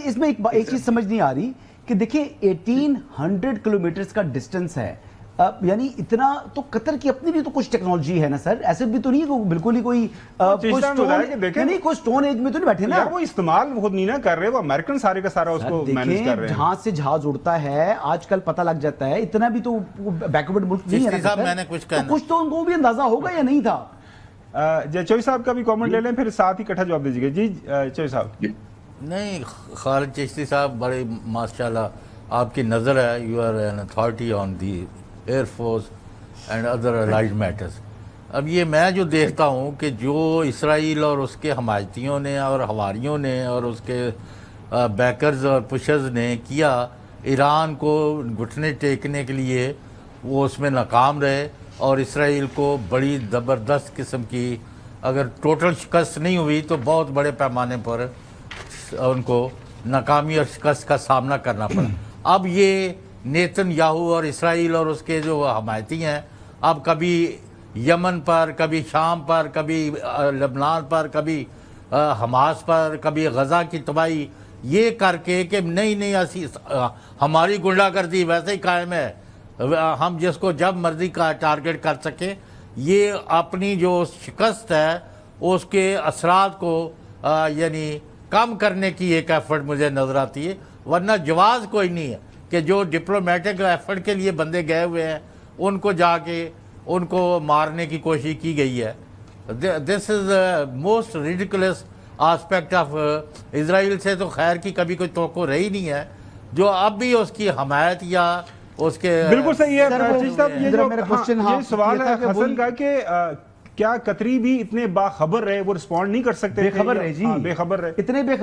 اس میں ایک چیز سمجھ نہیں آ رہی کہ دیکھیں 1800 کلومیٹرز کا ڈسٹنس ہے، یعنی اتنا تو قطر کی اپنی بھی تو کچھ ٹیکنالوجی ہے نا سر، ایسے بھی تو نہیں کہ بالکل ہی کوئی کوئی سٹون ایج میں تو نہیں بیٹھے نا، وہ استعمال خود نہیں نا کر رہے، وہ امریکن سارے کا سارا اس کو مینیج کر رہے ہیں. جہاز سے جہاز اڑتا ہے آج کل پتہ لگ جاتا ہے، اتنا بھی تو بیکورڈ ملک نہیں ہے نا، کچھ تو ان کو بھی اندازہ ہوگا یا نہیں تھا. چوئی صاحب کا بھی کامنٹ لے لیں پھر ساتھ ہی اکٹھا جواب دیجیے گا. جی چوئی صاحب. نہیں خالد چشتی صاحب بڑے ماشاءاللہ آپ کی نظر ہے، you are an authority on the air force and other allied matters. اب یہ میں جو دیکھتا ہوں کہ جو اسرائیل اور اس کے حمایتیوں نے اور حواریوں نے اور اس کے بیکرز اور پشرز نے کیا ایران کو گھٹنے ٹیکنے کے لیے، وہ اس میں ناکام رہے اور اسرائیل کو بڑی زبردست قسم کی، اگر ٹوٹل شکست نہیں ہوئی تو بہت بڑے پیمانے پر ان کو ناکامی اور شکست کا سامنا کرنا پڑا. اب یہ نیتن یاہو اور اسرائیل اور اس کے جو حمایتی ہیں، اب کبھی یمن پر، کبھی شام پر، کبھی لبنان پر، کبھی حماس پر، کبھی غزہ کی تباہی، یہ کر کے کہ نہیں ہماری گنڈا گردی ویسے ہی قائم ہے، ہم جس کو جب مرضی کا ٹارگٹ کر سکیں. یہ اپنی جو شکست ہے اس کے اثرات کو یعنی کم کرنے کی ایک ایفرٹ مجھے نظر آتی ہے، ورنہ جواز کوئی نہیں ہے کہ جو ڈپلومیٹک ایفرٹ کے لیے بندے گئے ہوئے ہیں ان کو جا کے ان کو مارنے کی کوشش کی گئی ہے. This is most ridiculous aspect of Israel. سے تو خیر کی کبھی کوئی توقع رہی نہیں ہے، جو اب بھی اس کی حمایت یا اس کے بالکل صحیح ہے. یہ سوال ہے حسن کا کہ کیا قطری بھی اتنے باخبر رہے، وہ رسپونڈ نہیں کر سکتے؟ بے خبر رہے جی، بے خبر رہے. اتنے بے